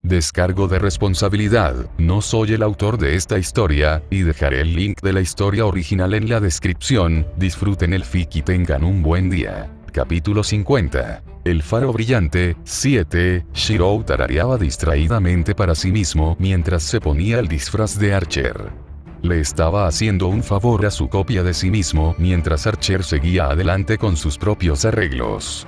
Descargo de responsabilidad, no soy el autor de esta historia, y dejaré el link de la historia original en la descripción. Disfruten el fic y tengan un buen día. Capítulo 50. El faro brillante. 7. Shirou tarareaba distraídamente para sí mismo mientras se ponía el disfraz de Archer. Le estaba haciendo un favor a su copia de sí mismo mientras Archer seguía adelante con sus propios arreglos.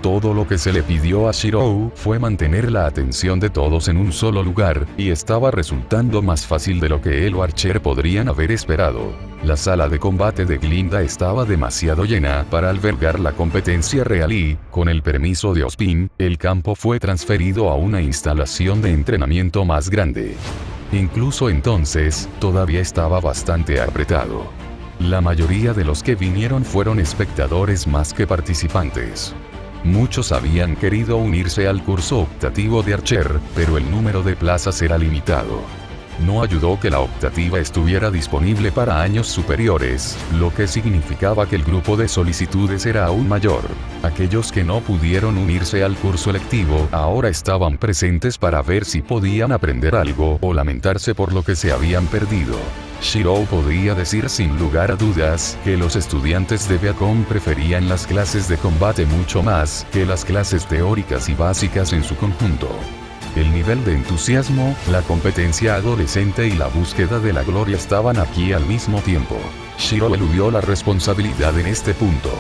Todo lo que se le pidió a Shirou fue mantener la atención de todos en un solo lugar, y estaba resultando más fácil de lo que él o Archer podrían haber esperado. La sala de combate de Glinda estaba demasiado llena para albergar la competencia real y, con el permiso de Ozpin, el campo fue transferido a una instalación de entrenamiento más grande. Incluso entonces, todavía estaba bastante apretado. La mayoría de los que vinieron fueron espectadores más que participantes. Muchos habían querido unirse al curso optativo de Archer, pero el número de plazas era limitado. No ayudó que la optativa estuviera disponible para años superiores, lo que significaba que el grupo de solicitudes era aún mayor. Aquellos que no pudieron unirse al curso electivo ahora estaban presentes para ver si podían aprender algo o lamentarse por lo que se habían perdido. Shirou podía decir sin lugar a dudas que los estudiantes de Viacom preferían las clases de combate mucho más que las clases teóricas y básicas en su conjunto. El nivel de entusiasmo, la competencia adolescente y la búsqueda de la gloria estaban aquí al mismo tiempo. Shirou eludió la responsabilidad en este punto.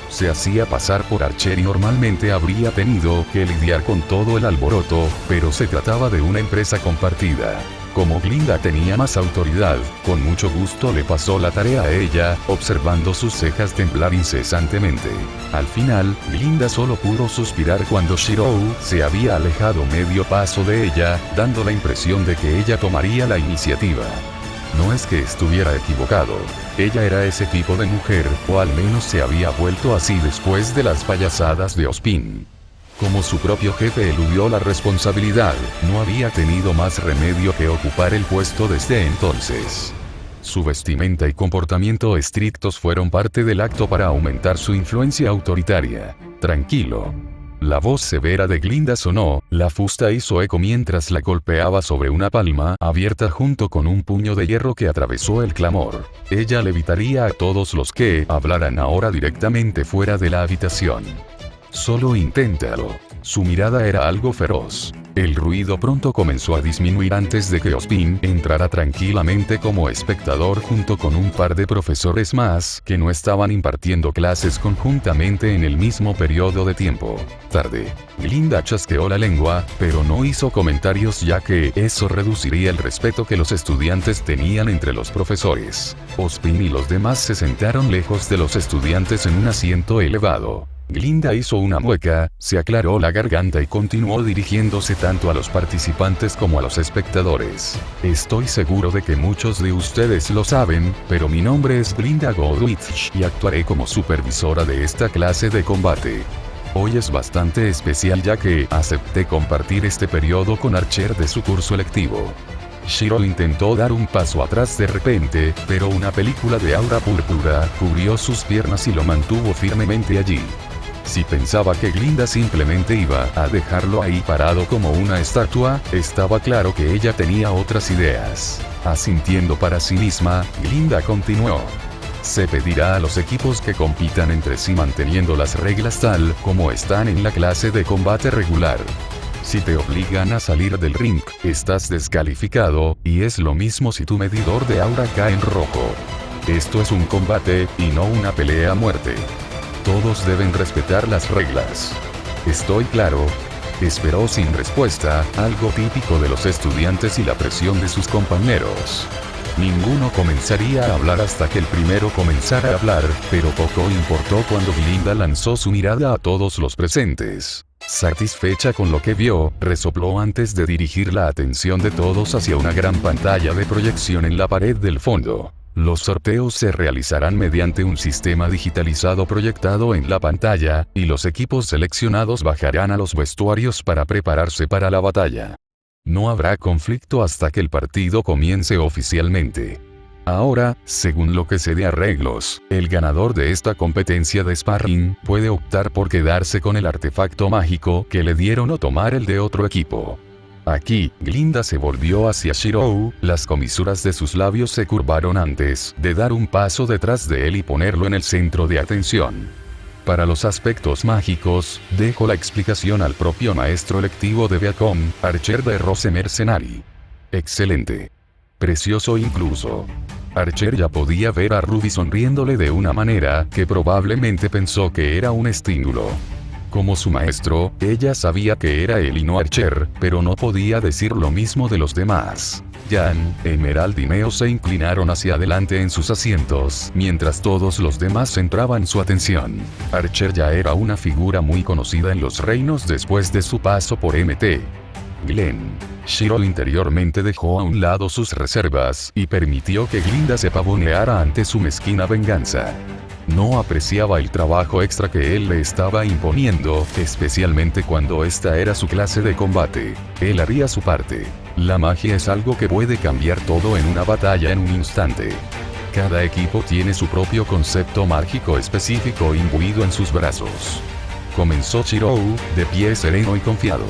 Se hacía pasar por Archer y normalmente habría tenido que lidiar con todo el alboroto, pero se trataba de una empresa compartida. Como Glinda tenía más autoridad, con mucho gusto le pasó la tarea a ella, observando sus cejas temblar incesantemente. Al final, Glinda solo pudo suspirar cuando Shirou se había alejado medio paso de ella, dando la impresión de que ella tomaría la iniciativa. No es que estuviera equivocado. Ella era ese tipo de mujer, o al menos se había vuelto así después de las payasadas de Ozpin. Como su propio jefe eludió la responsabilidad, no había tenido más remedio que ocupar el puesto desde entonces. Su vestimenta y comportamiento estrictos fueron parte del acto para aumentar su influencia autoritaria. Tranquilo. La voz severa de Glinda sonó, la fusta hizo eco mientras la golpeaba sobre una palma abierta junto con un puño de hierro que atravesó el clamor. Ella levitaría a todos los que hablaran ahora directamente fuera de la habitación. Solo inténtalo. Su mirada era algo feroz. El ruido pronto comenzó a disminuir antes de que Ozpin entrara tranquilamente como espectador junto con un par de profesores más que no estaban impartiendo clases conjuntamente en el mismo periodo de tiempo. Tarde. Glinda chasqueó la lengua, pero no hizo comentarios ya que eso reduciría el respeto que los estudiantes tenían entre los profesores. Ozpin y los demás se sentaron lejos de los estudiantes en un asiento elevado. Glinda hizo una mueca, se aclaró la garganta y continuó dirigiéndose tanto a los participantes como a los espectadores. Estoy seguro de que muchos de ustedes lo saben, pero mi nombre es Glinda Goldwich y actuaré como supervisora de esta clase de combate. Hoy es bastante especial ya que acepté compartir este periodo con Archer de su curso electivo. Shirou intentó dar un paso atrás de repente, pero una película de aura púrpura cubrió sus piernas y lo mantuvo firmemente allí. Si pensaba que Glinda simplemente iba a dejarlo ahí parado como una estatua, estaba claro que ella tenía otras ideas. Asintiendo para sí misma, Glinda continuó. Se pedirá a los equipos que compitan entre sí manteniendo las reglas tal como están en la clase de combate regular. Si te obligan a salir del ring, estás descalificado, y es lo mismo si tu medidor de aura cae en rojo. Esto es un combate, y no una pelea a muerte. Todos deben respetar las reglas. ¿Estoy claro? Esperó sin respuesta, algo típico de los estudiantes y la presión de sus compañeros. Ninguno comenzaría a hablar hasta que el primero comenzara a hablar, pero poco importó cuando Glinda lanzó su mirada a todos los presentes. Satisfecha con lo que vio, resopló antes de dirigir la atención de todos hacia una gran pantalla de proyección en la pared del fondo. Los sorteos se realizarán mediante un sistema digitalizado proyectado en la pantalla, y los equipos seleccionados bajarán a los vestuarios para prepararse para la batalla. No habrá conflicto hasta que el partido comience oficialmente. Ahora, según lo que sé de arreglos, el ganador de esta competencia de sparring puede optar por quedarse con el artefacto mágico que le dieron o tomar el de otro equipo. Aquí, Glinda se volvió hacia Shirou, las comisuras de sus labios se curvaron antes de dar un paso detrás de él y ponerlo en el centro de atención. Para los aspectos mágicos, dejo la explicación al propio maestro electivo de Viacom, Archer de Rose Mercenary. Excelente. Precioso incluso. Archer ya podía ver a Ruby sonriéndole de una manera que probablemente pensó que era un estímulo. Como su maestro, ella sabía que era él y no Archer, pero no podía decir lo mismo de los demás. Jan, Emerald y Neo se inclinaron hacia adelante en sus asientos, mientras todos los demás centraban su atención. Archer ya era una figura muy conocida en los reinos después de su paso por MT. Glenn. Shirou interiormente dejó a un lado sus reservas y permitió que Glinda se pavoneara ante su mezquina venganza. No apreciaba el trabajo extra que él le estaba imponiendo, especialmente cuando esta era su clase de combate. Él haría su parte. La magia es algo que puede cambiar todo en una batalla en un instante. Cada equipo tiene su propio concepto mágico específico imbuido en sus brazos. Comenzó Shirou, de pie sereno y confiado.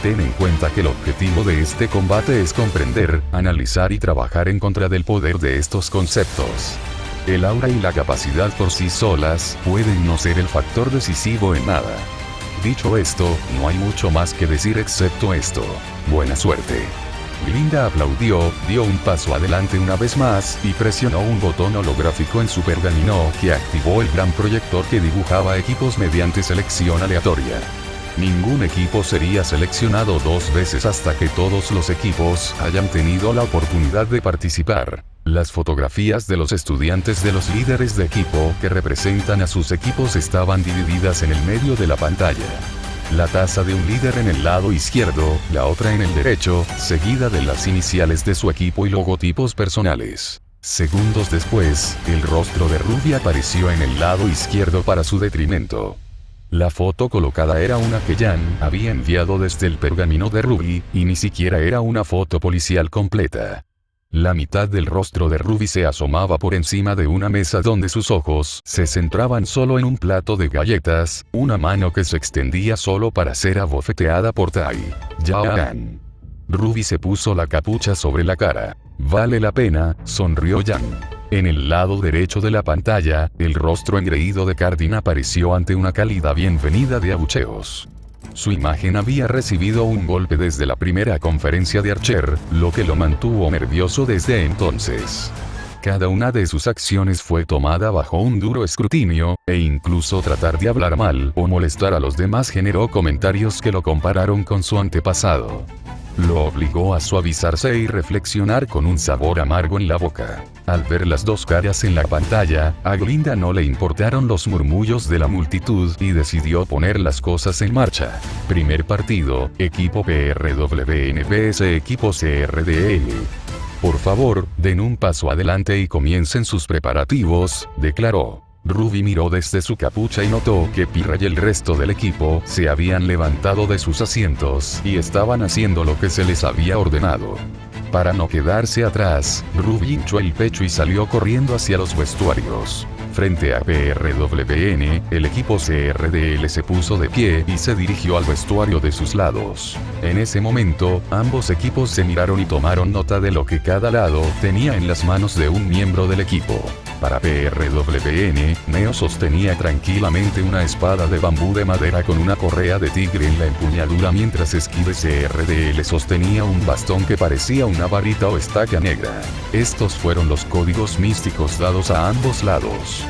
Ten en cuenta que el objetivo de este combate es comprender, analizar y trabajar en contra del poder de estos conceptos. El aura y la capacidad por sí solas pueden no ser el factor decisivo en nada. Dicho esto, no hay mucho más que decir excepto esto. Buena suerte. Glinda aplaudió, dio un paso adelante una vez más y presionó un botón holográfico en su pergamino que activó el gran proyector que dibujaba equipos mediante selección aleatoria. Ningún equipo sería seleccionado dos veces hasta que todos los equipos hayan tenido la oportunidad de participar. Las fotografías de los estudiantes de los líderes de equipo que representan a sus equipos estaban divididas en el medio de la pantalla. La taza de un líder en el lado izquierdo, la otra en el derecho, seguida de las iniciales de su equipo y logotipos personales. Segundos después, el rostro de Ruby apareció en el lado izquierdo para su detrimento. La foto colocada era una que Jan había enviado desde el pergamino de Ruby, y ni siquiera era una foto policial completa. La mitad del rostro de Ruby se asomaba por encima de una mesa donde sus ojos se centraban solo en un plato de galletas, una mano que se extendía solo para ser abofeteada por Tai. Jan. Ruby se puso la capucha sobre la cara. Vale la pena, sonrió Jan. En el lado derecho de la pantalla, el rostro engreído de Cardin apareció ante una cálida bienvenida de abucheos. Su imagen había recibido un golpe desde la primera conferencia de Archer, lo que lo mantuvo nervioso desde entonces. Cada una de sus acciones fue tomada bajo un duro escrutinio, e incluso tratar de hablar mal o molestar a los demás generó comentarios que lo compararon con su antepasado. Lo obligó a suavizarse y reflexionar con un sabor amargo en la boca. Al ver las dos caras en la pantalla, a Glinda no le importaron los murmullos de la multitud y decidió poner las cosas en marcha. Primer partido, equipo PRWN vs equipo CRDL. Por favor, den un paso adelante y comiencen sus preparativos, declaró. Ruby miró desde su capucha y notó que Pirra y el resto del equipo se habían levantado de sus asientos y estaban haciendo lo que se les había ordenado. Para no quedarse atrás, Ruby hinchó el pecho y salió corriendo hacia los vestuarios. Frente a PRWN, el equipo CRDL se puso de pie y se dirigió al vestuario de sus lados. En ese momento, ambos equipos se miraron y tomaron nota de lo que cada lado tenía en las manos de un miembro del equipo. Para PRWN, Neo sostenía tranquilamente una espada de bambú de madera con una correa de tigre en la empuñadura, mientras Esquive CRDL sostenía un bastón que parecía una varita o estaca negra. Estos fueron los códigos místicos dados a ambos lados.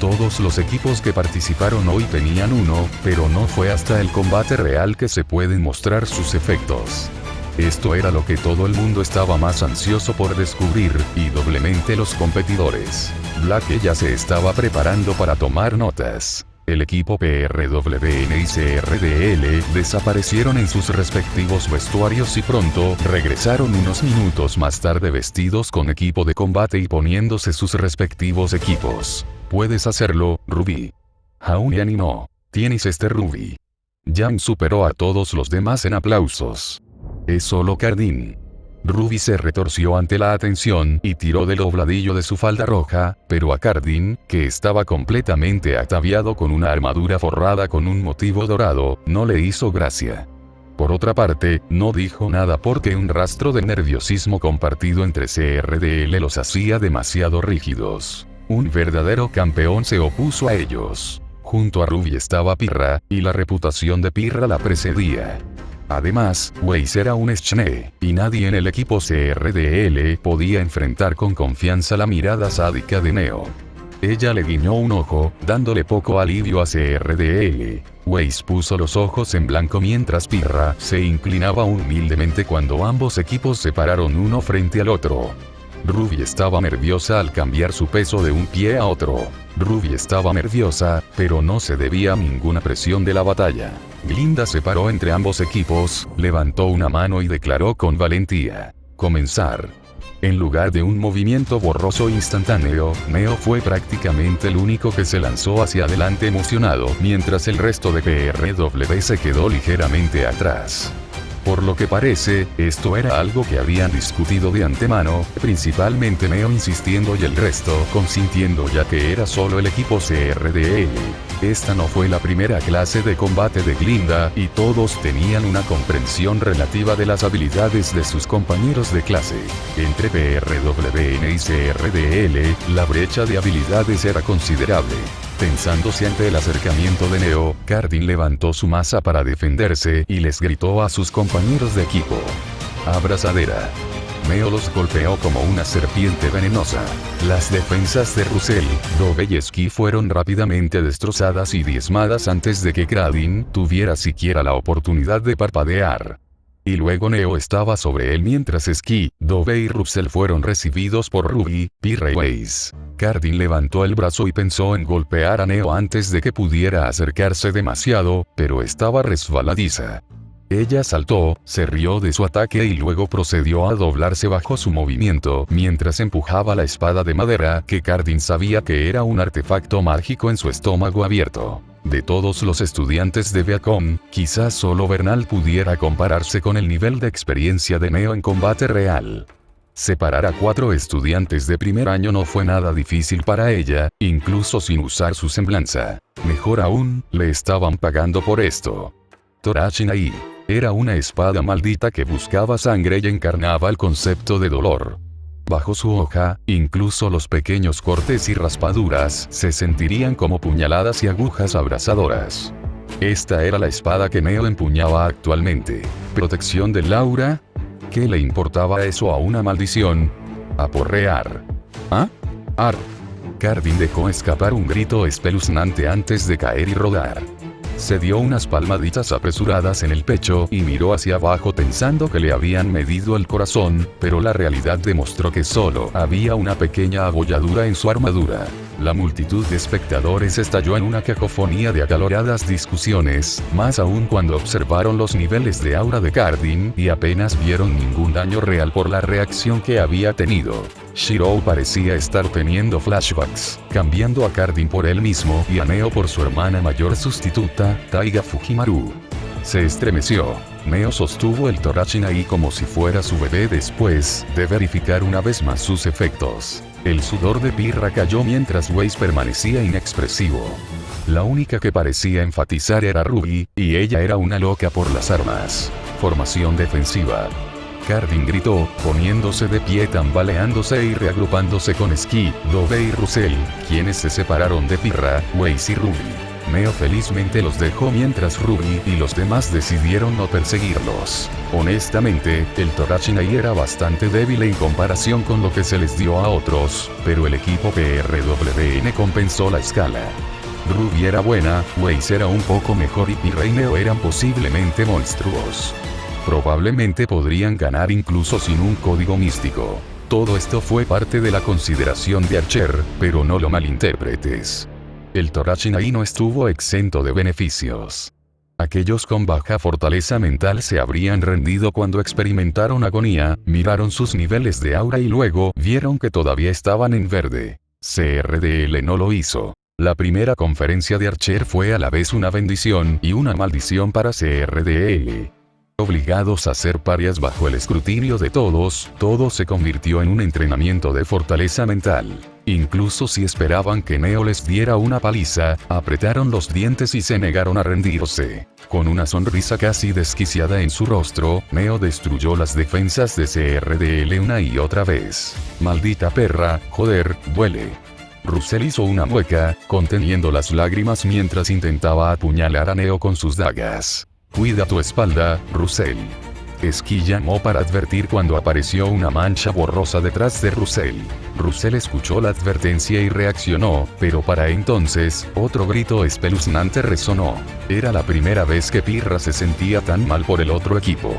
Todos los equipos que participaron hoy tenían uno, pero no fue hasta el combate real que se pueden mostrar sus efectos. Esto era lo que todo el mundo estaba más ansioso por descubrir, y doblemente los competidores. Black ya se estaba preparando para tomar notas. El equipo PRWN y CRDL desaparecieron en sus respectivos vestuarios y pronto regresaron unos minutos más tarde vestidos con equipo de combate y poniéndose sus respectivos equipos. Puedes hacerlo, Ruby. Aún Jan y no. Tienes Ruby. Jan superó a todos los demás en aplausos. Es solo Cardin. Ruby se retorció ante la atención y tiró del dobladillo de su falda roja, pero a Cardin, que estaba completamente ataviado con una armadura forrada con un motivo dorado, no le hizo gracia. Por otra parte, no dijo nada porque un rastro de nerviosismo compartido entre CRDL los hacía demasiado rígidos. Un verdadero campeón se opuso a ellos. Junto a Ruby estaba Pirra, y la reputación de Pirra la precedía. Además, Weiss era un Schne, y nadie en el equipo CRDL podía enfrentar con confianza la mirada sádica de Neo. Ella le guiñó un ojo, dándole poco alivio a CRDL. Weiss puso los ojos en blanco mientras Pirra se inclinaba humildemente cuando ambos equipos se pararon uno frente al otro. Ruby estaba nerviosa al cambiar su peso de un pie a otro. Ruby estaba nerviosa, pero no se debía a ninguna presión de la batalla. Glinda se paró entre ambos equipos, levantó una mano y declaró con valentía: comenzar. En lugar de un movimiento borroso instantáneo, Neo fue prácticamente el único que se lanzó hacia adelante emocionado, mientras el resto de PRW se quedó ligeramente atrás. Por lo que parece, esto era algo que habían discutido de antemano, principalmente Neo insistiendo y el resto consintiendo, ya que era solo el equipo CRDL. Esta no fue la primera clase de combate de Glinda, y todos tenían una comprensión relativa de las habilidades de sus compañeros de clase. Entre PRWN y CRDL, la brecha de habilidades era considerable. Tensándose ante el acercamiento de Neo, Cardin levantó su maza para defenderse y les gritó a sus compañeros de equipo: abrazadera. Neo los golpeó como una serpiente venenosa. Las defensas de Russell, Dove y Ski fueron rápidamente destrozadas y diezmadas antes de que Cardin tuviera siquiera la oportunidad de parpadear. Y luego Neo estaba sobre él mientras Ski, Dove y Russell fueron recibidos por Ruby, Pirra y Weiss. Cardin levantó el brazo y pensó en golpear a Neo antes de que pudiera acercarse demasiado, pero estaba resbaladiza. Ella saltó, se rió de su ataque y luego procedió a doblarse bajo su movimiento mientras empujaba la espada de madera que Cardin sabía que era un artefacto mágico en su estómago abierto. De todos los estudiantes de Viacom, quizás solo Bernal pudiera compararse con el nivel de experiencia de Neo en combate real. Separar a 4 estudiantes de primer año no fue nada difícil para ella, incluso sin usar su semblanza. Mejor aún, le estaban pagando por esto. Torachinai era una espada maldita que buscaba sangre y encarnaba el concepto de dolor. Bajo su hoja, incluso los pequeños cortes y raspaduras se sentirían como puñaladas y agujas abrasadoras. Esta era la espada que Neo empuñaba actualmente. ¿Protección del aura? ¿Qué le importaba eso a una maldición? Aporrear. ¿Ah? Ar. Cardin dejó escapar un grito espeluznante antes de caer y rodar. Se dio unas palmaditas apresuradas en el pecho y miró hacia abajo pensando que le habían medido el corazón, pero la realidad demostró que solo había una pequeña abolladura en su armadura. La multitud de espectadores estalló en una cacofonía de acaloradas discusiones, más aún cuando observaron los niveles de aura de Cardin y apenas vieron ningún daño real por la reacción que había tenido. Shirou parecía estar teniendo flashbacks, cambiando a Cardin por él mismo y a Neo por su hermana mayor sustituta, Taiga Fujimaru. Se estremeció. Neo sostuvo el Torachinai como si fuera su bebé después de verificar una vez más sus efectos. El sudor de Pirra cayó mientras Weiss permanecía inexpresivo. La única que parecía enfatizar era Ruby, y ella era una loca por las armas. Formación defensiva. Cardin gritó, poniéndose de pie, tambaleándose y reagrupándose con Ski, Dove y Russell, quienes se separaron de Pirra, Weiss y Ruby. Neo felizmente los dejó mientras Ruby y los demás decidieron no perseguirlos. Honestamente, el Torachinai era bastante débil en comparación con lo que se les dio a otros, pero el equipo PRWN compensó la escala. Ruby era buena, Weiss era un poco mejor y Pirra y Neo eran posiblemente monstruos. Probablemente podrían ganar incluso sin un código místico. Todo esto fue parte de la consideración de Archer, pero no lo malinterpretes. El Torachinai no estuvo exento de beneficios. Aquellos con baja fortaleza mental se habrían rendido cuando experimentaron agonía, miraron sus niveles de aura y luego vieron que todavía estaban en verde. CRDL no lo hizo. La primera conferencia de Archer fue a la vez una bendición y una maldición para CRDL. Obligados a ser parias bajo el escrutinio de todos, todo se convirtió en un entrenamiento de fortaleza mental. Incluso si esperaban que Neo les diera una paliza, apretaron los dientes y se negaron a rendirse. Con una sonrisa casi desquiciada en su rostro, Neo destruyó las defensas de CRDL una y otra vez. Maldita perra, joder, duele. Russell hizo una mueca, conteniendo las lágrimas mientras intentaba apuñalar a Neo con sus dagas. Cuida tu espalda, Russell. Ski llamó para advertir cuando apareció una mancha borrosa detrás de Russell. Russell escuchó la advertencia y reaccionó, pero para entonces, otro grito espeluznante resonó. Era la primera vez que Pirra se sentía tan mal por el otro equipo.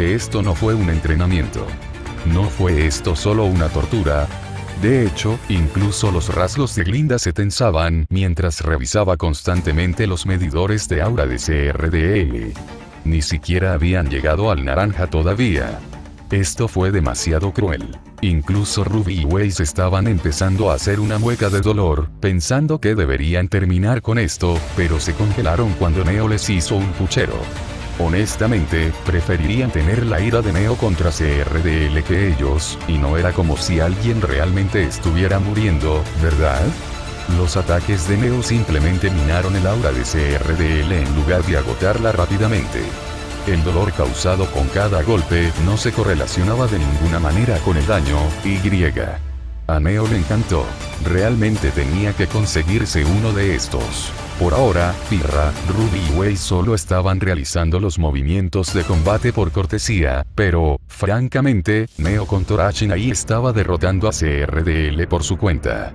Esto no fue un entrenamiento. No fue esto solo una tortura. De hecho, incluso los rasgos de Glinda se tensaban mientras revisaba constantemente los medidores de aura de CRDL. Ni siquiera habían llegado al naranja todavía. Esto fue demasiado cruel. Incluso Ruby y Weiss estaban empezando a hacer una mueca de dolor, pensando que deberían terminar con esto, pero se congelaron cuando Neo les hizo un puchero. Honestamente, preferirían tener la ira de Neo contra CRDL que ellos, y no era como si alguien realmente estuviera muriendo, ¿verdad? Los ataques de Neo simplemente minaron el aura de CRDL en lugar de agotarla rápidamente. El dolor causado con cada golpe no se correlacionaba de ninguna manera con el daño, y a Neo le encantó. Realmente tenía que conseguirse uno de estos. Por ahora, Pirra, Ruby y Weiss solo estaban realizando los movimientos de combate por cortesía, pero, francamente, Neo con Torachin ahí estaba derrotando a CRDL por su cuenta.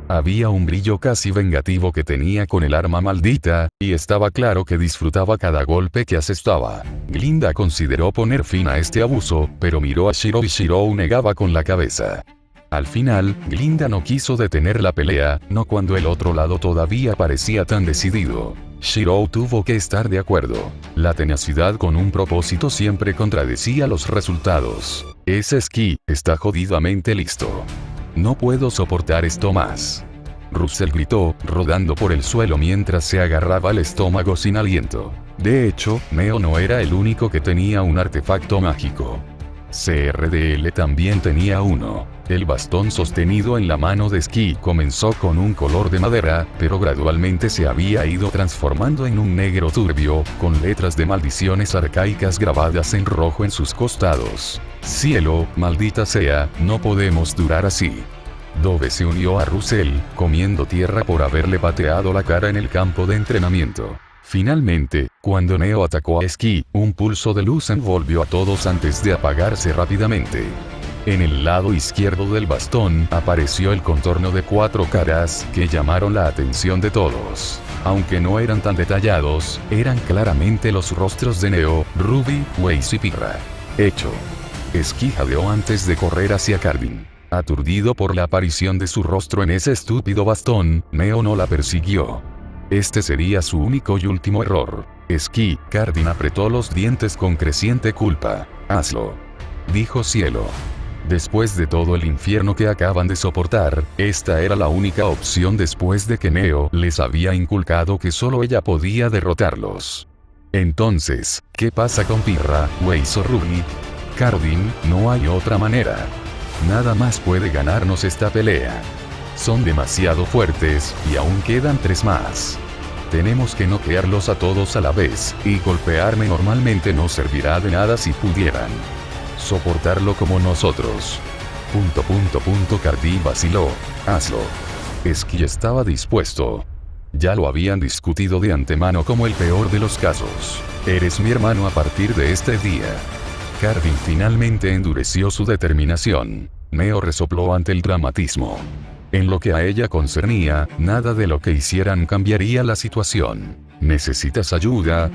Había un brillo casi vengativo que tenía con el arma maldita, y estaba claro que disfrutaba cada golpe que asestaba. Glinda consideró poner fin a este abuso, pero miró a Shirou y Shirou negaba con la cabeza. Al final, Glinda no quiso detener la pelea, no cuando el otro lado todavía parecía tan decidido. Shirou tuvo que estar de acuerdo. La tenacidad con un propósito siempre contradecía los resultados. Ese Ski está jodidamente listo. No puedo soportar esto más. Russell gritó, rodando por el suelo mientras se agarraba el estómago sin aliento. De hecho, Neo no era el único que tenía un artefacto mágico. CRDL también tenía uno. El bastón sostenido en la mano de Ski comenzó con un color de madera, pero gradualmente se había ido transformando en un negro turbio, con letras de maldiciones arcaicas grabadas en rojo en sus costados. Cielo, maldita sea, no podemos durar así. Dove se unió a Russell, comiendo tierra por haberle pateado la cara en el campo de entrenamiento. Finalmente, cuando Neo atacó a Ski, un pulso de luz envolvió a todos antes de apagarse rápidamente. En el lado izquierdo del bastón apareció el contorno de 4 caras que llamaron la atención de todos. Aunque no eran tan detallados, eran claramente los rostros de Neo, Ruby, Weiss y Pirra. Hecho. Ski jadeó antes de correr hacia Cardin. Aturdido por la aparición de su rostro en ese estúpido bastón, Neo no la persiguió. Este sería su único y último error. Ski, Cardin apretó los dientes con creciente culpa. Hazlo. Dijo Cielo. Después de todo el infierno que acaban de soportar, esta era la única opción después de que Neo les había inculcado que solo ella podía derrotarlos. Entonces, ¿qué pasa con Pirra, Weiss o Ruby? Cardin, no hay otra manera. Nada más puede ganarnos esta pelea. Son demasiado fuertes, y aún quedan 3 más. Tenemos que noquearlos a todos a la vez, y golpearme normalmente no servirá de nada si pudieran soportarlo como nosotros. Cardin vaciló. Hazlo. Ski estaba dispuesto. Ya lo habían discutido de antemano como el peor de los casos. Eres mi hermano a partir de este día. Cardin finalmente endureció su determinación. Neo resopló ante el dramatismo. En lo que a ella concernía, nada de lo que hicieran cambiaría la situación. ¿Necesitas ayuda?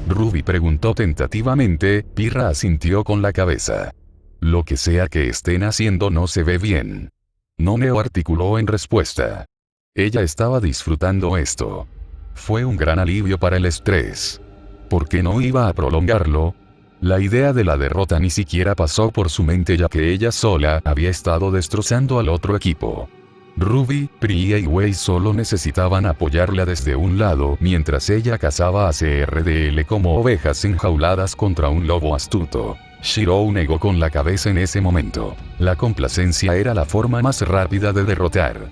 Ruby preguntó tentativamente, Pirra asintió con la cabeza. Lo que sea que estén haciendo no se ve bien. No, Neo articuló en respuesta. Ella estaba disfrutando esto. Fue un gran alivio para el estrés. ¿Por qué no iba a prolongarlo? La idea de la derrota ni siquiera pasó por su mente ya que ella sola había estado destrozando al otro equipo. Ruby, Priya y Wei solo necesitaban apoyarla desde un lado mientras ella cazaba a CRDL como ovejas enjauladas contra un lobo astuto. Shirou negó con la cabeza en ese momento. La complacencia era la forma más rápida de derrotar.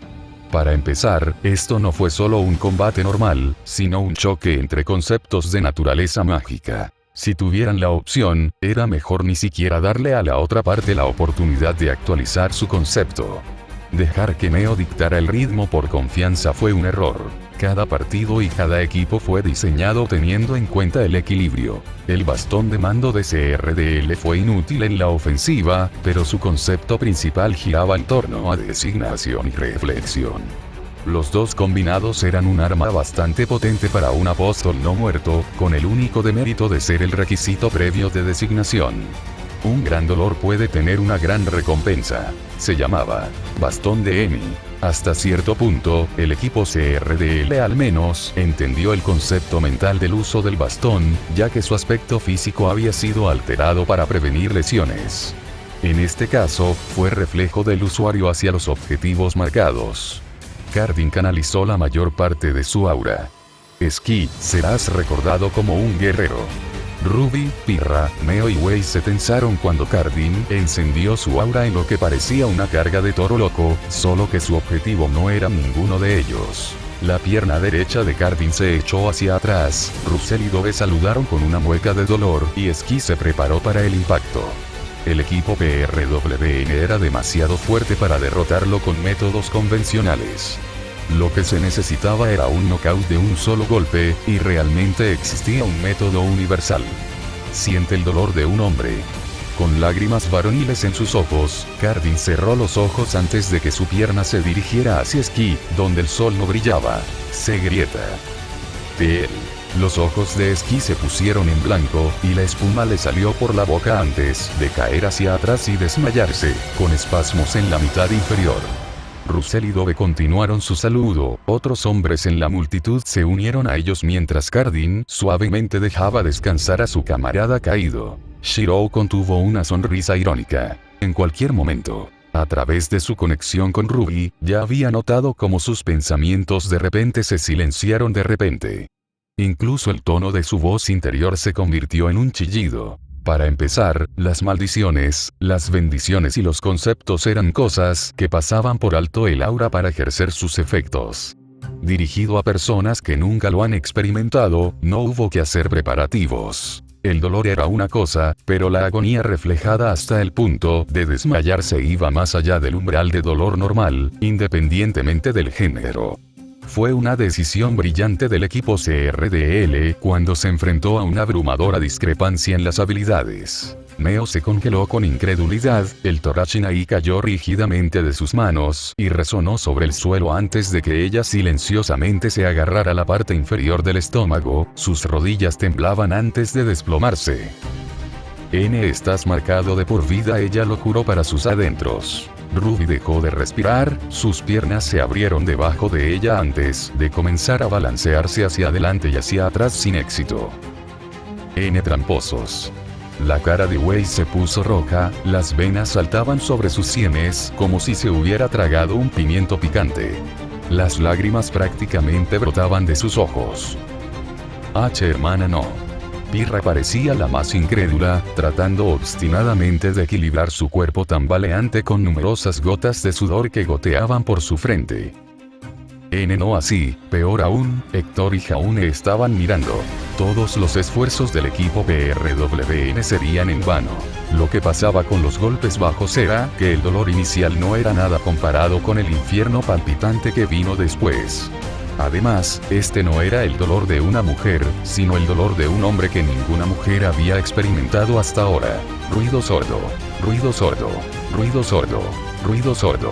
Para empezar, esto no fue solo un combate normal, sino un choque entre conceptos de naturaleza mágica. Si tuvieran la opción, era mejor ni siquiera darle a la otra parte la oportunidad de actualizar su concepto. Dejar que Neo dictara el ritmo por confianza fue un error. Cada partido y cada equipo fue diseñado teniendo en cuenta el equilibrio. El bastón de mando de CRDL fue inútil en la ofensiva, pero su concepto principal giraba en torno a designación y reflexión. Los dos combinados eran un arma bastante potente para un apóstol no muerto, con el único demérito de ser el requisito previo de designación. Un gran dolor puede tener una gran recompensa. Se llamaba Bastón de Emi. Hasta cierto punto, el equipo CRDL al menos entendió el concepto mental del uso del bastón, ya que su aspecto físico había sido alterado para prevenir lesiones. En este caso, fue reflejo del usuario hacia los objetivos marcados. Cardin canalizó la mayor parte de su aura. Esquí, serás recordado como un guerrero. Ruby, Pirra, Neo y Wei se tensaron cuando Cardin encendió su aura en lo que parecía una carga de toro loco, solo que su objetivo no era ninguno de ellos. La pierna derecha de Cardin se echó hacia atrás, Russell y Dove saludaron con una mueca de dolor y Esquí se preparó para el impacto. El equipo PRWN era demasiado fuerte para derrotarlo con métodos convencionales. Lo que se necesitaba era un knockout de un solo golpe, y realmente existía un método universal. Siente el dolor de un hombre. Con lágrimas varoniles en sus ojos, Cardin cerró los ojos antes de que su pierna se dirigiera hacia Esquí, donde el sol no brillaba. Se grieta. De él. Los ojos de Esquí se pusieron en blanco, y la espuma le salió por la boca antes de caer hacia atrás y desmayarse, con espasmos en la mitad inferior. Russell y Dove continuaron su saludo, otros hombres en la multitud se unieron a ellos mientras Cardin suavemente dejaba descansar a su camarada caído. Shirou contuvo una sonrisa irónica. En cualquier momento, a través de su conexión con Ruby, ya había notado cómo sus pensamientos de repente se silenciaron de repente. Incluso el tono de su voz interior se convirtió en un chillido. Para empezar, las maldiciones, las bendiciones y los conceptos eran cosas que pasaban por alto el aura para ejercer sus efectos. Dirigido a personas que nunca lo han experimentado, no hubo que hacer preparativos. El dolor era una cosa, pero la agonía reflejada hasta el punto de desmayarse iba más allá del umbral de dolor normal, independientemente del género. Fue una decisión brillante del equipo CRDL cuando se enfrentó a una abrumadora discrepancia en las habilidades. Neo se congeló con incredulidad, el Torachinai cayó rígidamente de sus manos y resonó sobre el suelo antes de que ella silenciosamente se agarrara a la parte inferior del estómago, sus rodillas temblaban antes de desplomarse. Estás marcado de por vida, ella lo juró para sus adentros. Ruby dejó de respirar, sus piernas se abrieron debajo de ella antes de comenzar a balancearse hacia adelante y hacia atrás sin éxito. Tramposos. La cara de Wei se puso roja, las venas saltaban sobre sus sienes como si se hubiera tragado un pimiento picante. Las lágrimas prácticamente brotaban de sus ojos. Hermana no. Pirra parecía la más incrédula, tratando obstinadamente de equilibrar su cuerpo tambaleante con numerosas gotas de sudor que goteaban por su frente. No así, peor aún, Héctor y Jaune estaban mirando. Todos los esfuerzos del equipo PRWN serían en vano. Lo que pasaba con los golpes bajos era que el dolor inicial no era nada comparado con el infierno palpitante que vino después. Además, este no era el dolor de una mujer, sino el dolor de un hombre que ninguna mujer había experimentado hasta ahora. Ruido sordo, ruido sordo, ruido sordo, ruido sordo.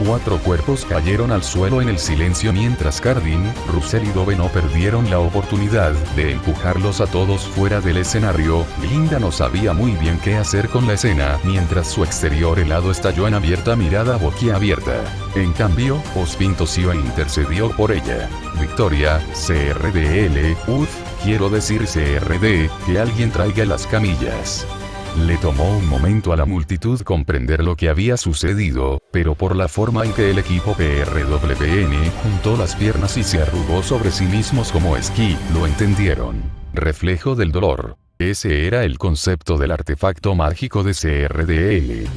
4 cuerpos cayeron al suelo en el silencio mientras Cardin, Russell y Dove no perdieron la oportunidad de empujarlos a todos fuera del escenario. Glinda no sabía muy bien qué hacer con la escena mientras su exterior helado estalló en abierta mirada boquiabierta. En cambio, Ospin tosió e intercedió por ella. Victoria, CRDL, quiero decir CRD, que alguien traiga las camillas. Le tomó un momento a la multitud comprender lo que había sucedido, pero por la forma en que el equipo PRWN juntó las piernas y se arrugó sobre sí mismos como esquí, lo entendieron. Reflejo del dolor. Ese era el concepto del artefacto mágico de CRDL.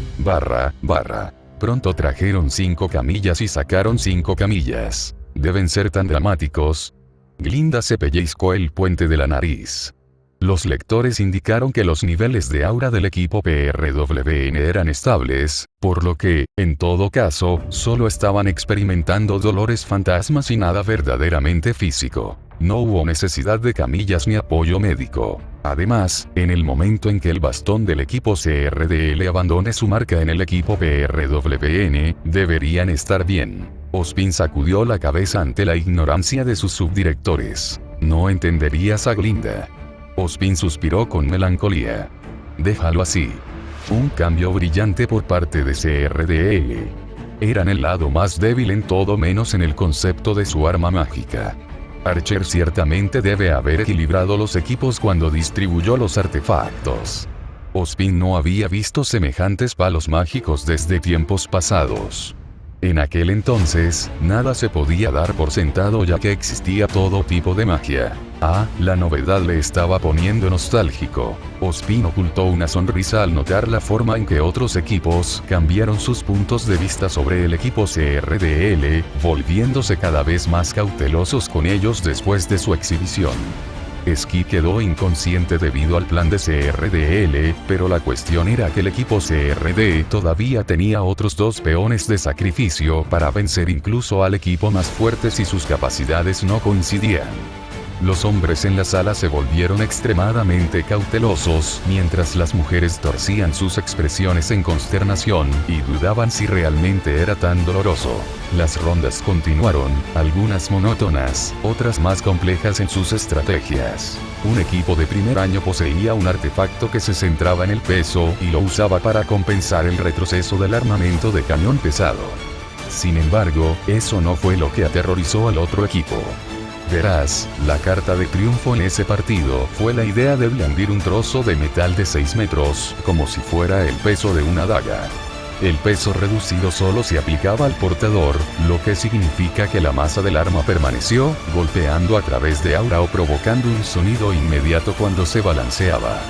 Pronto trajeron 5 camillas y sacaron 5 camillas. Deben ser tan dramáticos. Glinda se pellizcó el puente de la nariz. Los lectores indicaron que los niveles de aura del equipo PRWN eran estables, por lo que, en todo caso, solo estaban experimentando dolores fantasmas y nada verdaderamente físico. No hubo necesidad de camillas ni apoyo médico. Además, en el momento en que el bastón del equipo CRDL abandone su marca en el equipo PRWN, deberían estar bien. Ozpin sacudió la cabeza ante la ignorancia de sus subdirectores. No entenderías a Glinda. Ozpin suspiró con melancolía. Déjalo así. Un cambio brillante por parte de CRDL. Eran el lado más débil en todo menos en el concepto de su arma mágica. Archer ciertamente debe haber equilibrado los equipos cuando distribuyó los artefactos. Ozpin no había visto semejantes palos mágicos desde tiempos pasados. En aquel entonces, nada se podía dar por sentado ya que existía todo tipo de magia. La novedad le estaba poniendo nostálgico. Ozpin ocultó una sonrisa al notar la forma en que otros equipos cambiaron sus puntos de vista sobre el equipo CRDL, volviéndose cada vez más cautelosos con ellos después de su exhibición. Esqui quedó inconsciente debido al plan de CRDL, pero la cuestión era que el equipo CRD todavía tenía otros 2 peones de sacrificio para vencer incluso al equipo más fuerte si sus capacidades no coincidían. Los hombres en la sala se volvieron extremadamente cautelosos, mientras las mujeres torcían sus expresiones en consternación, y dudaban si realmente era tan doloroso. Las rondas continuaron, algunas monótonas, otras más complejas en sus estrategias. Un equipo de primer año poseía un artefacto que se centraba en el peso y lo usaba para compensar el retroceso del armamento de cañón pesado. Sin embargo, eso no fue lo que aterrorizó al otro equipo. Verás, la carta de triunfo en ese partido fue la idea de blandir un trozo de metal de 6 metros, como si fuera el peso de una daga. El peso reducido solo se aplicaba al portador, lo que significa que la masa del arma permaneció, golpeando a través de aura o provocando un sonido inmediato cuando se balanceaba.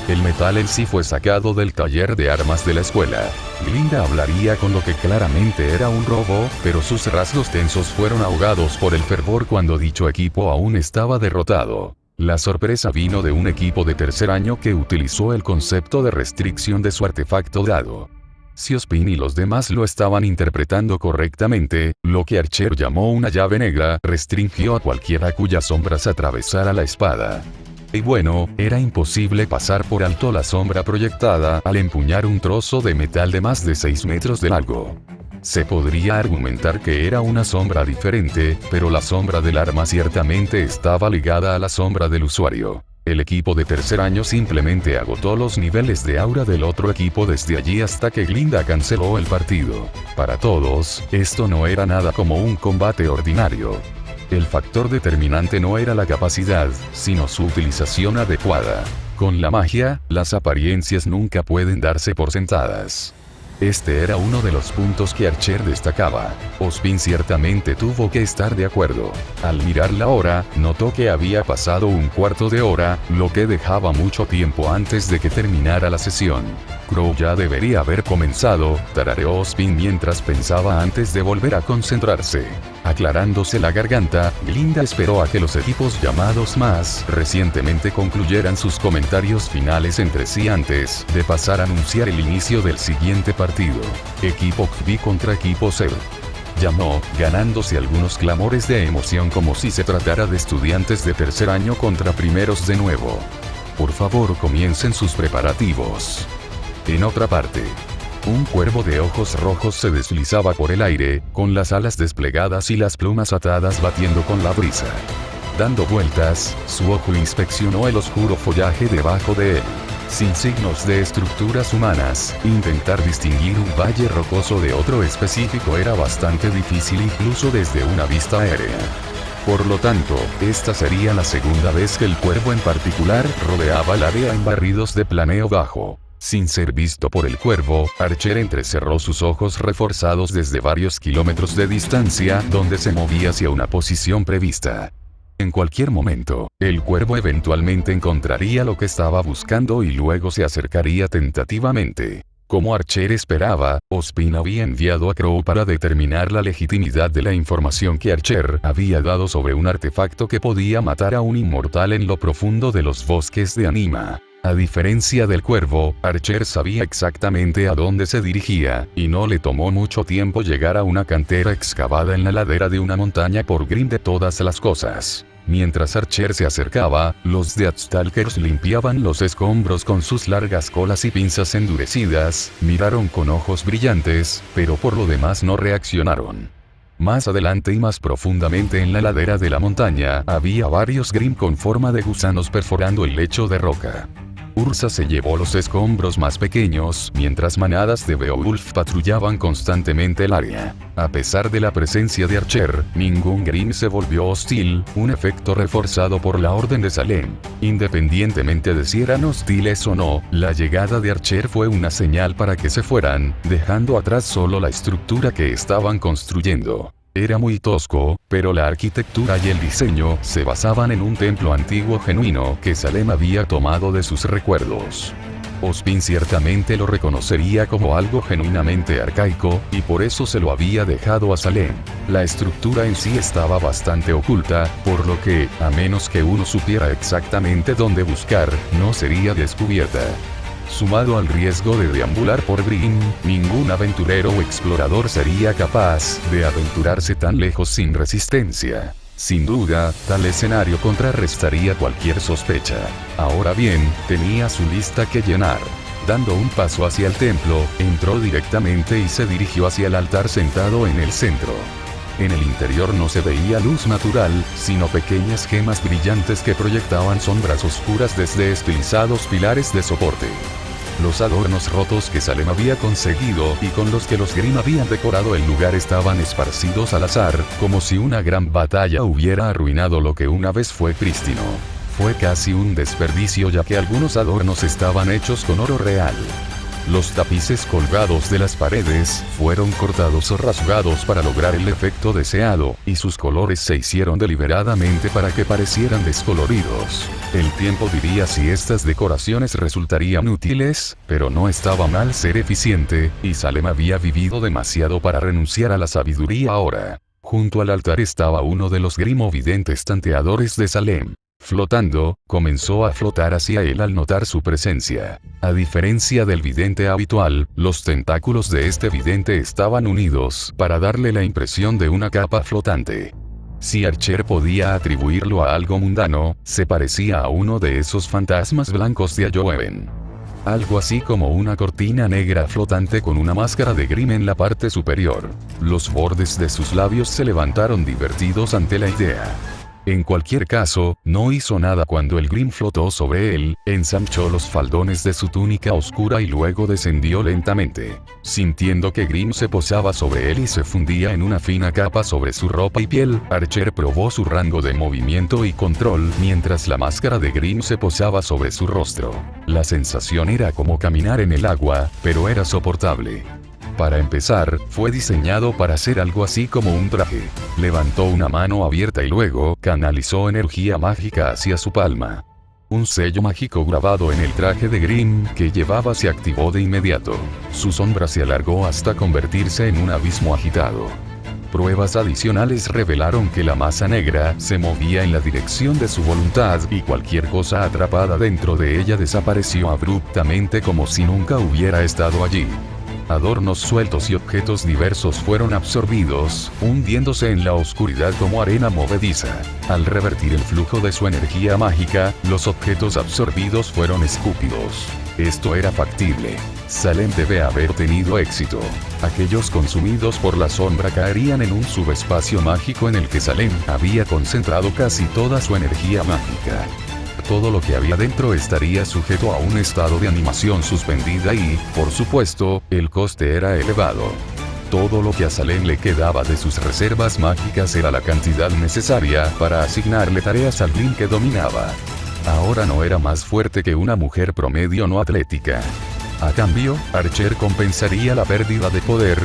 El metal en sí fue sacado del taller de armas de la escuela. Glinda hablaría con lo que claramente era un robo, pero sus rasgos tensos fueron ahogados por el fervor cuando dicho equipo aún estaba derrotado. La sorpresa vino de un equipo de tercer año que utilizó el concepto de restricción de su artefacto dado. Si Ozpin y los demás lo estaban interpretando correctamente, lo que Archer llamó una llave negra restringió a cualquiera cuyas sombras atravesara la espada. Y bueno, era imposible pasar por alto la sombra proyectada al empuñar un trozo de metal de más de 6 metros de largo. Se podría argumentar que era una sombra diferente, pero la sombra del arma ciertamente estaba ligada a la sombra del usuario. El equipo de tercer año simplemente agotó los niveles de aura del otro equipo desde allí hasta que Glinda canceló el partido. Para todos, esto no era nada como un combate ordinario. El factor determinante no era la capacidad, sino su utilización adecuada. Con la magia, las apariencias nunca pueden darse por sentadas. Este era uno de los puntos que Archer destacaba. Ozpin ciertamente tuvo que estar de acuerdo. Al mirar la hora, notó que había pasado un cuarto de hora, lo que dejaba mucho tiempo antes de que terminara la sesión. Crow ya debería haber comenzado, tarareó Ozpin mientras pensaba antes de volver a concentrarse. Aclarándose la garganta, Glinda esperó a que los equipos llamados más recientemente concluyeran sus comentarios finales entre sí antes de pasar a anunciar el inicio del siguiente partido. Equipo XB contra equipo Zero. Llamó, ganándose algunos clamores de emoción como si se tratara de estudiantes de tercer año contra primeros de nuevo. Por favor, comiencen sus preparativos. En otra parte, un cuervo de ojos rojos se deslizaba por el aire, con las alas desplegadas y las plumas atadas batiendo con la brisa. Dando vueltas, su ojo inspeccionó el oscuro follaje debajo de él. Sin signos de estructuras humanas, intentar distinguir un valle rocoso de otro específico era bastante difícil incluso desde una vista aérea. Por lo tanto, esta sería la segunda vez que el cuervo en particular rodeaba el área en barridos de planeo bajo. Sin ser visto por el cuervo, Archer entrecerró sus ojos reforzados desde varios kilómetros de distancia, donde se movía hacia una posición prevista. En cualquier momento, el cuervo eventualmente encontraría lo que estaba buscando y luego se acercaría tentativamente. Como Archer esperaba, Ozpin había enviado a Crow para determinar la legitimidad de la información que Archer había dado sobre un artefacto que podía matar a un inmortal en lo profundo de los bosques de Anima. A diferencia del cuervo, Archer sabía exactamente a dónde se dirigía, y no le tomó mucho tiempo llegar a una cantera excavada en la ladera de una montaña por Grim de todas las cosas. Mientras Archer se acercaba, los Deathstalkers limpiaban los escombros con sus largas colas y pinzas endurecidas, miraron con ojos brillantes, pero por lo demás no reaccionaron. Más adelante y más profundamente en la ladera de la montaña, había varios Grim con forma de gusanos perforando el lecho de roca. Ursa se llevó los escombros más pequeños, mientras manadas de Beowulf patrullaban constantemente el área. A pesar de la presencia de Archer, ningún Grim se volvió hostil, un efecto reforzado por la Orden de Salem. Independientemente de si eran hostiles o no, la llegada de Archer fue una señal para que se fueran, dejando atrás solo la estructura que estaban construyendo. Era muy tosco, pero la arquitectura y el diseño se basaban en un templo antiguo genuino que Salem había tomado de sus recuerdos. Ozpin ciertamente lo reconocería como algo genuinamente arcaico, y por eso se lo había dejado a Salem. La estructura en sí estaba bastante oculta, por lo que, a menos que uno supiera exactamente dónde buscar, no sería descubierta. Sumado al riesgo de deambular por Grim, ningún aventurero o explorador sería capaz de aventurarse tan lejos sin resistencia. Sin duda, tal escenario contrarrestaría cualquier sospecha. Ahora bien, tenía su lista que llenar. Dando un paso hacia el templo, entró directamente y se dirigió hacia el altar sentado en el centro. En el interior no se veía luz natural, sino pequeñas gemas brillantes que proyectaban sombras oscuras desde estilizados pilares de soporte. Los adornos rotos que Salem había conseguido y con los que los Grim habían decorado el lugar estaban esparcidos al azar, como si una gran batalla hubiera arruinado lo que una vez fue prístino. Fue casi un desperdicio ya que algunos adornos estaban hechos con oro real. Los tapices colgados de las paredes fueron cortados o rasgados para lograr el efecto deseado, y sus colores se hicieron deliberadamente para que parecieran descoloridos. El tiempo diría si estas decoraciones resultarían útiles, pero no estaba mal ser eficiente, y Salem había vivido demasiado para renunciar a la sabiduría ahora. Junto al altar estaba uno de los grimovidentes tanteadores de Salem. Flotando, comenzó a flotar hacia él al notar su presencia. A diferencia del vidente habitual, los tentáculos de este vidente estaban unidos para darle la impresión de una capa flotante. Si Archer podía atribuirlo a algo mundano, se parecía a uno de esos fantasmas blancos de Ayoeben. Algo así como una cortina negra flotante con una máscara de Grim en la parte superior. Los bordes de sus labios se levantaron divertidos ante la idea. En cualquier caso, no hizo nada cuando el Grim flotó sobre él, ensanchó los faldones de su túnica oscura y luego descendió lentamente. Sintiendo que Grim se posaba sobre él y se fundía en una fina capa sobre su ropa y piel, Archer probó su rango de movimiento y control mientras la máscara de Grim se posaba sobre su rostro. La sensación era como caminar en el agua, pero era soportable. Para empezar, fue diseñado para ser algo así como un traje. Levantó una mano abierta y luego canalizó energía mágica hacia su palma. Un sello mágico grabado en el traje de Grim que llevaba se activó de inmediato. Su sombra se alargó hasta convertirse en un abismo agitado. Pruebas adicionales revelaron que la masa negra se movía en la dirección de su voluntad y cualquier cosa atrapada dentro de ella desapareció abruptamente como si nunca hubiera estado allí. Adornos sueltos y objetos diversos fueron absorbidos, hundiéndose en la oscuridad como arena movediza. Al revertir el flujo de su energía mágica, los objetos absorbidos fueron escúpidos. Esto era factible. Salem debe haber tenido éxito. Aquellos consumidos por la sombra caerían en un subespacio mágico en el que Salem había concentrado casi toda su energía mágica. Todo lo que había dentro estaría sujeto a un estado de animación suspendida y, por supuesto, el coste era elevado. Todo lo que a Salem le quedaba de sus reservas mágicas era la cantidad necesaria para asignarle tareas al Grim que dominaba. Ahora no era más fuerte que una mujer promedio no atlética. A cambio, Archer compensaría la pérdida de poder,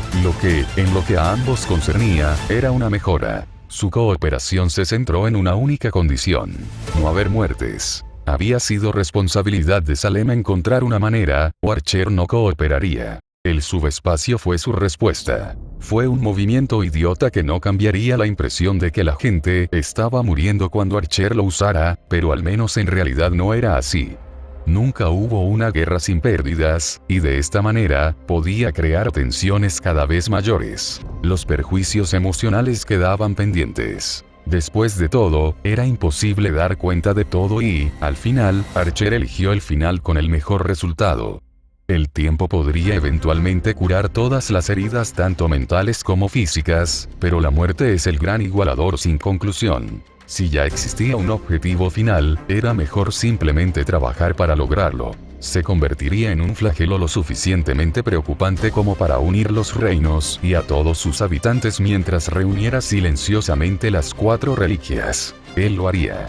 en lo que a ambos concernía, era una mejora. Su cooperación se centró en una única condición: no haber muertes. Había sido responsabilidad de Salem encontrar una manera, o Archer no cooperaría. El subespacio fue su respuesta. Fue un movimiento idiota que no cambiaría la impresión de que la gente estaba muriendo cuando Archer lo usara, pero al menos en realidad no era así. Nunca hubo una guerra sin pérdidas, y de esta manera, podía crear tensiones cada vez mayores. Los perjuicios emocionales quedaban pendientes. Después de todo, era imposible dar cuenta de todo y, al final, Archer eligió el final con el mejor resultado. El tiempo podría eventualmente curar todas las heridas tanto mentales como físicas, pero la muerte es el gran igualador sin conclusión. Si ya existía un objetivo final, era mejor simplemente trabajar para lograrlo. Se convertiría en un flagelo lo suficientemente preocupante como para unir los reinos y a todos sus habitantes mientras reuniera silenciosamente las 4 reliquias. Él lo haría.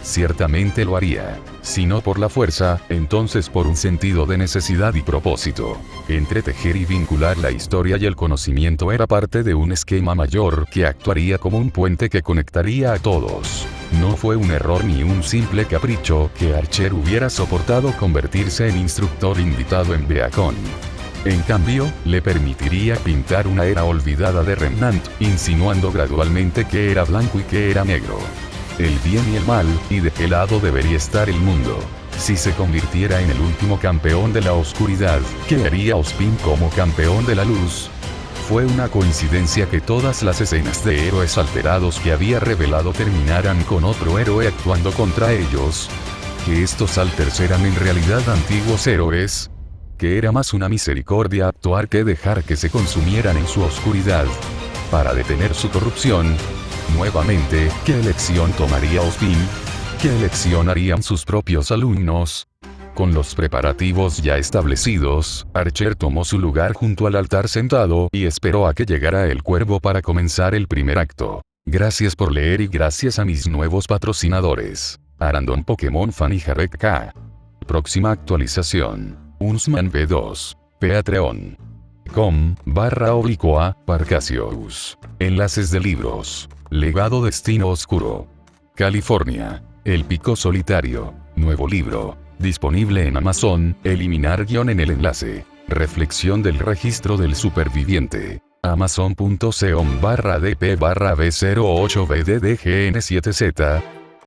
Ciertamente lo haría. Si no por la fuerza, entonces por un sentido de necesidad y propósito. Entretejer y vincular la historia y el conocimiento era parte de un esquema mayor que actuaría como un puente que conectaría a todos. No fue un error ni un simple capricho que Archer hubiera soportado convertirse en instructor invitado en Beacon. En cambio, le permitiría pintar una era olvidada de Remnant, insinuando gradualmente que era blanco y que era negro. El bien y el mal, y de qué lado debería estar el mundo. Si se convirtiera en el último campeón de la oscuridad, ¿qué haría Ozpin como campeón de la luz? Fue una coincidencia que todas las escenas de héroes alterados que había revelado terminaran con otro héroe actuando contra ellos. Que estos alters eran en realidad antiguos héroes. Que era más una misericordia actuar que dejar que se consumieran en su oscuridad. Para detener su corrupción. Nuevamente, ¿qué elección tomaría Ozpin? ¿Qué elección harían sus propios alumnos? Con los preparativos ya establecidos, Archer tomó su lugar junto al altar sentado y esperó a que llegara el cuervo para comenzar el primer acto. Gracias por leer y gracias a mis nuevos patrocinadores. Arandon Pokémon Fan y Jarek K. Próxima actualización. Unsman V2. Patreon.com/Parcasius. Enlaces de libros. Legado Destino Oscuro. California. El Pico Solitario. Nuevo libro. Disponible en Amazon. Eliminar guión en el enlace. Reflexión del registro del superviviente. Amazon.com/dp/b08bddgn7z